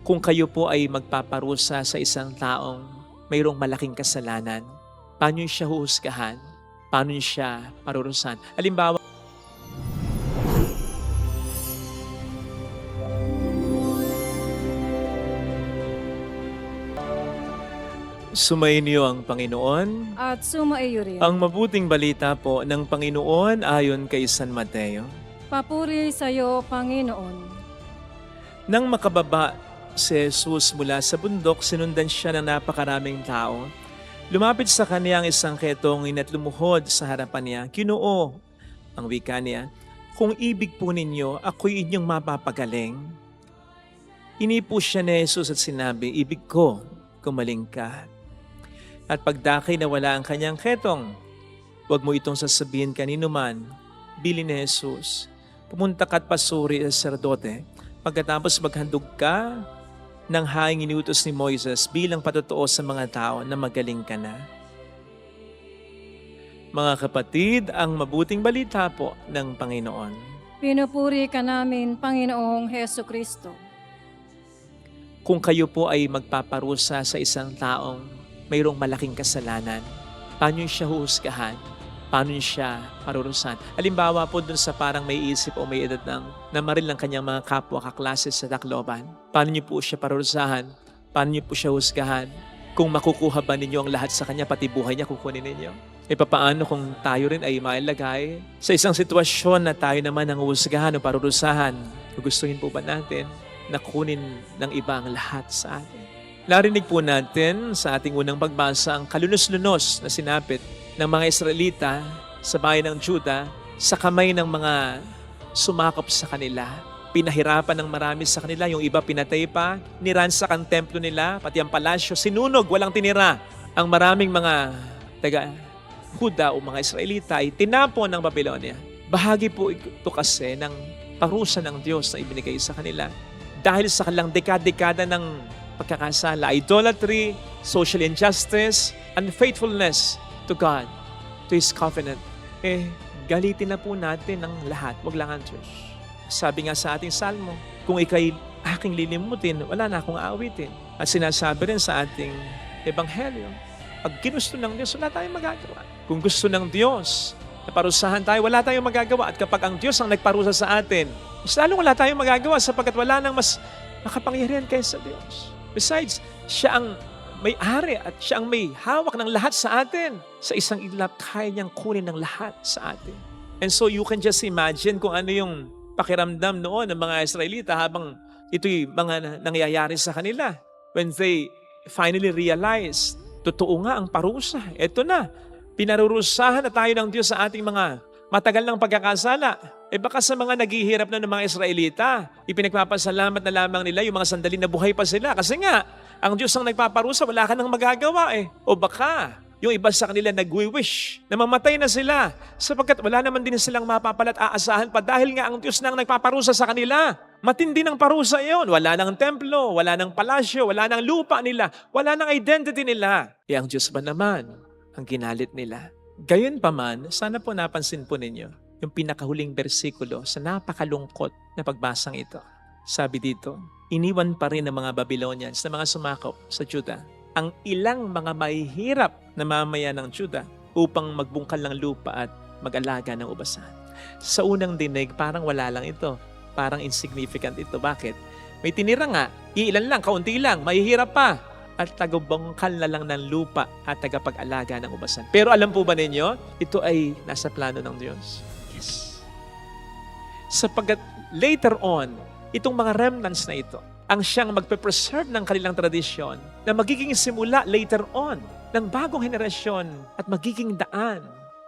Kung kayo po ay magpaparusa sa isang taong mayroong malaking kasalanan, paano niyo siya huhusgahan? Paano niyo siya parurusan? Halimbawa, sumayin niyo ang Panginoon. At sumaiyo rin. Ang mabuting balita po ng Panginoon ayon kay San Mateo. Papuri sa iyo, Panginoon. Nang makababa si Jesus mula sa bundok, sinundan siya ng napakaraming tao. Lumapit sa kanya ang isang ketongin at lumuhod sa harapan niya. Ginoo, ang wika niya, kung ibig po ninyo, ako'y inyong mapapagaling. Inipo siya ni Jesus at sinabi, ibig ko, gumaling ka. At pagdakay na wala ang kanyang ketong, huwag mo itong sasabihin kanino man, bili ni Jesus. Pumunta ka at pasuri sa sacerdote. Pagkatapos maghandog ka ng haing iniutos ni Moises bilang patotoo sa mga tao na magaling ka na. Mga kapatid, ang mabuting balita po ng Panginoon. Pinupuri ka namin, Panginoong Heso Kristo. Kung kayo po ay magpaparusa sa isang taong mayroong malaking kasalanan, paano niyo siya huhusgahan? Paano niyo siya parurusan? Halimbawa po dun sa parang may isip o may edad ng namaril ng kanyang mga kapwa kaklase sa Tacloban. Paano niyo po siya parurusahan? Paano niyo po siya husgahan? Kung makukuha ba ninyo ang lahat sa kanya, pati buhay niya kukunin ninyo? E papaano kung tayo rin ay mailagay sa isang sitwasyon na tayo naman ang husgahan o parurusahan? Gustuhin po ba natin na kunin ng iba ang lahat sa atin? Narinig po natin sa ating unang pagbasa ang kalunos-lunos na sinapit ng mga Israelita sa bayan ng Juda sa kamay ng mga sumakop sa kanila. Pinahirapan ng marami sa kanila, yung iba pinatay pa, niransak ang templo nila, pati ang palasyo, sinunog, walang tinira. Ang maraming mga taga-Huda o mga Israelita ay tinapon ng Babylonia. Bahagi po ito kasi ng parusa ng Diyos na ibinigay sa kanila dahil sa kanilang dekada-dekada ng pagkakasala, idolatry, social injustice, unfaithfulness to God, to His covenant. Galitin na po natin ang lahat, wag lang ang Diyos. Sabi nga sa ating salmo, kung ika'y aking lilimutin, wala na akong aawitin. At sinasabi rin sa ating ebanghelyo, pag ginusto ng Diyos, wala tayong magagawa. Kung gusto ng Diyos na parusahan tayo, wala tayong magagawa. At kapag ang Diyos ang nagparusa sa atin, mas lalong wala tayong magagawa sapagkat wala nang mas makapangyarihan kaysa Diyos. Besides, siya ang may-ari at siya ang may hawak ng lahat sa atin. Sa isang iglap, kaya niyang kunin ng lahat sa atin. And so you can just imagine kung ano yung pakiramdam noon ng mga Israelita habang ito'y mga nangyayari sa kanila. When they finally realized, totoo nga ang parusa. Ito na, pinarurusahan na tayo ng Diyos sa ating mga matagal ng pagkakasala. Baka sa mga naghihirap na ng mga Israelita, ipinagpapasalamat na lamang nila yung mga sandali na buhay pa sila. Kasi nga, ang Diyos ang nagpaparusa, wala ka nang magagawa O baka, yung iba sa kanila nagwi-wish na mamatay na sila sapagkat wala naman din silang mapapalat aasahan pa dahil nga ang Diyos na ang nagpaparusa sa kanila. Matindi ng parusa yon. Wala nang templo, wala nang palasyo, wala nang lupa nila, wala nang identity nila. Ang Diyos ba naman ang ginalit nila? Gayunpaman, sana po napansin po ninyo yung pinakahuling bersikulo sa napakalungkot na pagbasang ito. Sabi dito, iniwan pa rin ng mga Babylonians na mga sumakop sa Juda ang ilang mga mahihirap na mamayan ng Juda upang magbungkal ng lupa at mag-alaga ng ubasan. Sa unang dinig, parang wala lang ito. Parang insignificant ito. Bakit? May tinira nga, ilan lang, kaunti lang, mahihirap pa. At tagabungkal na lang ng lupa at tagapag-alaga ng ubasan. Pero alam po ba ninyo, ito ay nasa plano ng Diyos. Yes. Sapagkat later on, itong mga remnants na ito, ang siyang magpe-preserve ng kanilang tradisyon na magiging simula later on ng bagong henerasyon at magiging daan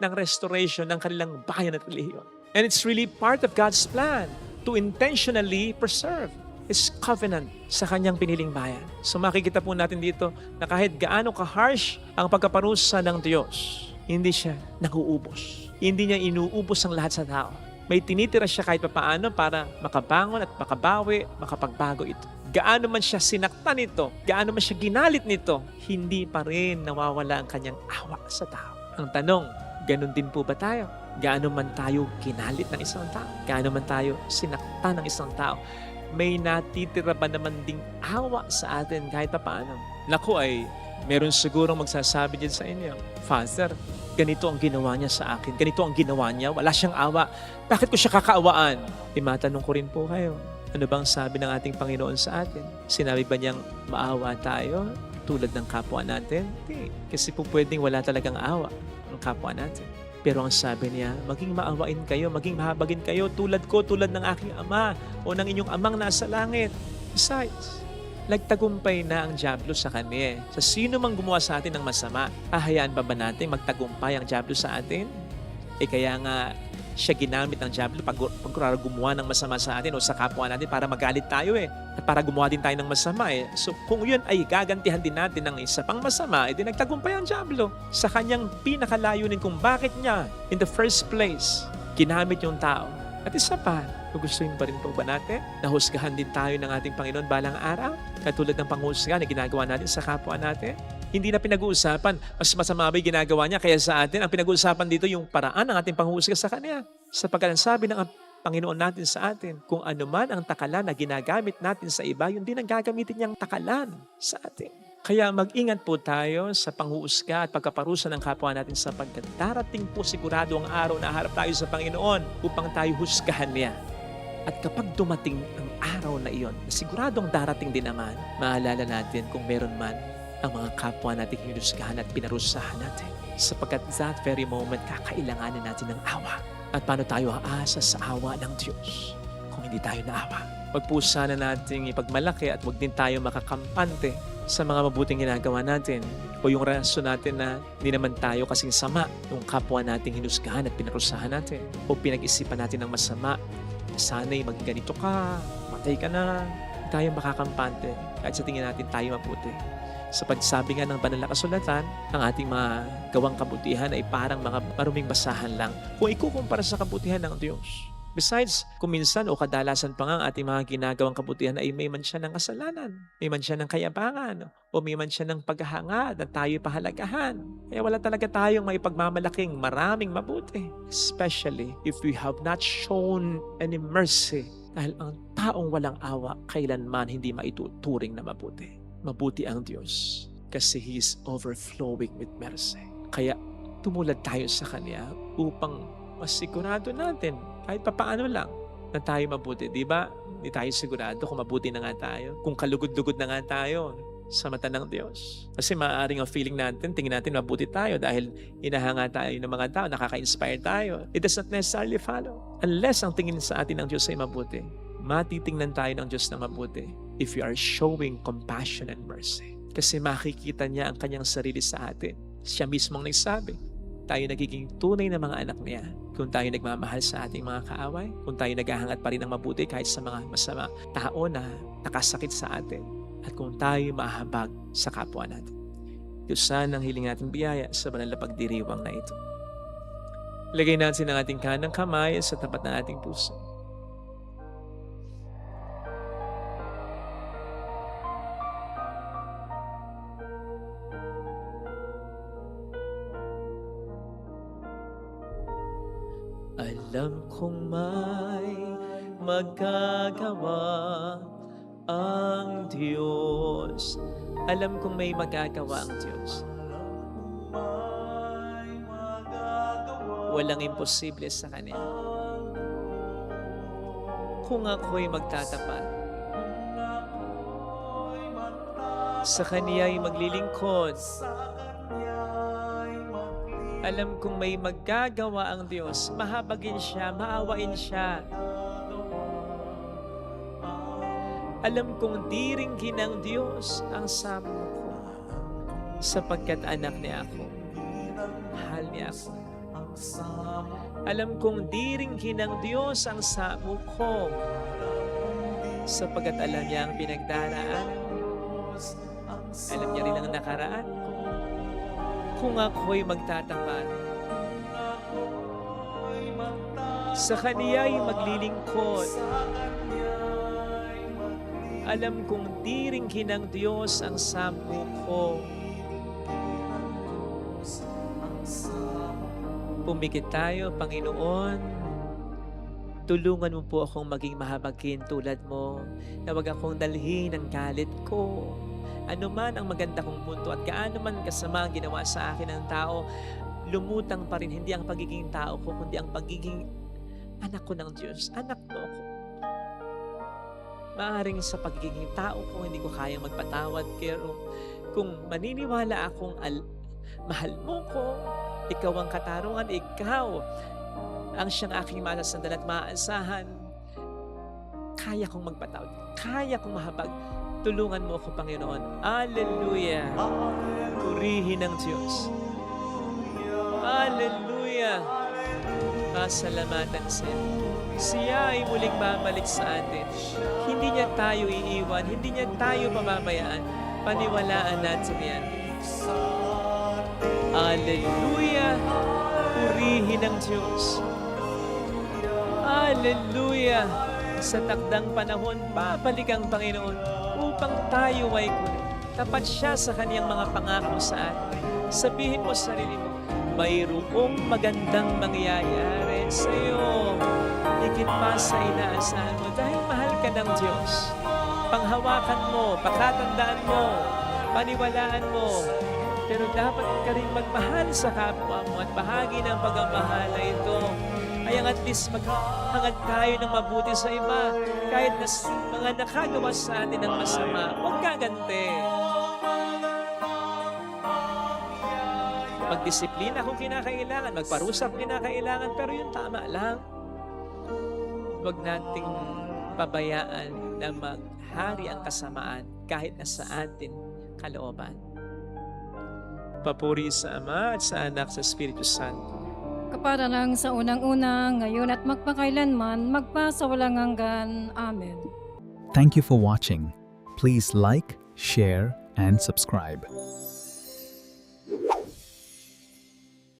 ng restoration ng kanilang bayan at relihiyon. And it's really part of God's plan to intentionally preserve His covenant sa kanyang piniling bayan. So makikita po natin dito na kahit gaano ka-harsh ang pagkaparusa ng Diyos, hindi siya naguubos. Hindi niya inuubos ang lahat sa tao. May tinitira siya kahit papaano para makabangon at makabawi, makapagbago ito. Gaano man siya sinaktan nito, gaano man siya ginalit nito, hindi pa rin nawawala ang kanyang awa sa tao. Ang tanong, ganun din po ba tayo? Gaano man tayo ginalit ng isang tao? Gaano man tayo sinaktan ng isang tao? may natitira ba naman ding awa sa atin kahit paano? Naku ay, meron sigurong magsasabi din sa inyo, Father, ganito ang ginawa niya sa akin, ganito ang ginawa niya, wala siyang awa. Bakit ko siya kakaawaan? Matanong ko rin po kayo, ano bang sabi ng ating Panginoon sa atin? Sinabi ba niyang maawa tayo tulad ng kapwa natin? Hindi. Kasi po pwedeng wala talagang awa ang kapwa natin. Pero ang sabi niya, maging maawain kayo, maging mahabagin kayo tulad ko, tulad ng aking ama o ng inyong amang nasa langit. Besides, nagtagumpay na ang dyablo sa kanya. Sa sino mang gumawa sa atin ng masama, hahayaan ba natin magtagumpay ang dyablo sa atin? Kaya nga, siya ginamit ng dyablo pag gumawa ng masama sa atin o sa kapwa natin para magalit tayo at para gumawa din tayo ng masama So kung yun ay gagantihan din natin ng isa pang masama, edi nagtagumpay ang dyablo sa kanyang pinakalayunin kung bakit niya in the first place ginamit yung tao. At isa pa, gugustuhin pa rin po ba natin na husgahan din tayo ng ating Panginoon balang araw? Katulad ng panghusga na ginagawa natin sa kapwa natin? Hindi na pinag-uusapan, mas masama ba yung ginagawa niya kaya sa atin? Ang pinag-uusapan dito yung paraan ng ating panghusga sa Kanya. Sapagkat ang sabi ng Panginoon natin sa atin, kung ano man ang takalan na ginagamit natin sa iba, yun din ang gagamitin niyang takalan sa atin. Kaya mag-ingat po tayo sa panghuusga at pagkaparusa ng kapwa natin sapagkat darating po sigurado ang araw na harap tayo sa Panginoon upang tayo husgahan niya. At kapag dumating ang araw na iyon, siguradong darating din naman, maalala natin kung meron man ang mga kapwa natin hinusgahan at pinarusahan natin. Sapagkat that very moment, kakailanganin natin ng awa. At paano tayo aasa sa awa ng Diyos kung hindi tayo naawa? Wag po sana nating ipagmalaki at wag din tayo makakampante sa mga mabuting ginagawa natin o yung rason natin na hindi naman tayo kasing sama yung kapwa nating hinusgahan at pinarusahan natin o pinag-isipan natin ng masama. Sana'y magganito ka, matay ka na, hindi tayo makakampante kahit sa tingin natin tayo mabuti. Sa pagsabi nga ng banal na kasulatan, ang ating mga gawang kabutihan ay parang mga maruming basahan lang kung ikukumpara sa kabutihan ng Diyos. Besides, kung minsan o kadalasan pa nga ang ating mga ginagawang kabutihan ay may man siya ng kasalanan, may man siya ng kayabangan, o may man siya ng paghahangad na tayo pahalagahan. Kaya wala talaga tayong may pagmamalaking maraming mabuti. Especially if we have not shown any mercy. Dahil ang taong walang awa, kailanman hindi maituturing na mabuti. Mabuti ang Diyos kasi He is overflowing with mercy. Kaya tumulad tayo sa Kanya upang masigurado natin kahit papaano lang na tayo mabuti. Di ba? Hindi tayo sigurado kung mabuti na nga tayo. Kung kalugod-lugod na nga tayo sa mata ng Diyos. Kasi maaaring ang feeling natin, tingin natin mabuti tayo dahil hinahanga tayo ng mga tao, nakaka-inspire tayo. It does not necessarily follow. Unless ang tingin sa atin ng Diyos ay mabuti, matitingnan tayo ng Diyos na mabuti if we are showing compassion and mercy. Kasi makikita niya ang kanyang sarili sa atin. Siya mismo ang nagsabi, tayo nagiging tunay na mga anak niya kung tayo nagmamahal sa ating mga kaaway, kung tayo naghahangat pa rin ng mabuti kahit sa mga masama tao na nakasakit sa atin, at kung tayo mahabag sa kapwa natin. Diyos sana ang hiling nating biyaya sa banal na pagdiriwang na ito. Lagay natin ang ating kanang kamay sa tapat ng ating puso. Alam kong may magagawa ang Diyos. Alam kong may magagawa ang Diyos. Walang imposible sa Kanya. Kung ako'y magtatapat, sa Kanya'y maglilingkod, alam kong may magagawa ang Diyos. Mahabagin siya, maawain siya. Alam kong diringgin ng Diyos ang samo ko sapagkat anak niya ako. Mahal niya ako. Alam kong diringgin ng Diyos ang samo ko sapagkat alam niya ang pinagdaraan. Alam niya rin ang nakaraan ko. Kung ako'y magtatapat, sa Kaniya'y maglilingkod, alam kong diringgin ng Diyos ang sampu ko. Pumikit tayo, Panginoon. Tulungan mo po akong maging mahabagin tulad mo, na wag akong dalhin ng galit ko. Ano man ang maganda kong punto at gaano man kasama ang ginawa sa akin ng tao, lumutang pa rin hindi ang pagiging tao ko, kundi ang pagiging anak ko ng Diyos. Anak mo ako. Maaaring sa pagiging tao ko, hindi ko kayang magpatawad, pero kung maniniwala akong mahal mo ko, ikaw ang katarungan, ikaw ang siyang aking masasandalan at maaasahan, kaya kong magpatawad, kaya kong mahabag. Tulungan mo ako, Panginoon. Hallelujah! Purihin ng Diyos. Hallelujah! Pasalamatan siya. Siya ay muling babalik sa atin. Hindi niya tayo iiwan, hindi niya tayo pababayaan. Paniwalaan natin yan. Hallelujah! Purihin ng Diyos. Hallelujah! Sa takdang panahon, babalik ang Panginoon upang tayo ay kunin. Tapat siya sa kaniyang mga pangako sa atin. Sabihin mo sa sarili mo, mayroong magandang mangyayari sa iyo. Higit pa sa inaasahan mo dahil mahal ka ng Diyos. Panghawakan mo, pakatandaan mo, paniwalaan mo. Pero dapat ka rin magmahal sa kapwa mo at bahagi ng pagmamahal na ito ay ang at least maghangad tayo ng mabuti sa iba. Kahit na mga nakagawa sa atin ng masama, huwag gaganti. Magdisiplina kung kinakailangan, magparusa kung kinakailangan, pero yung tama lang. Huwag nating pabayaan na maghari ang kasamaan kahit na sa atin kalooban. Papuri sa Ama at sa Anak sa Espiritu Santo. Kapara lang sa unang-una, ngayon at magpakailanman, magpasawalang hanggan. Amen. Thank you for watching. Please like, share, and subscribe.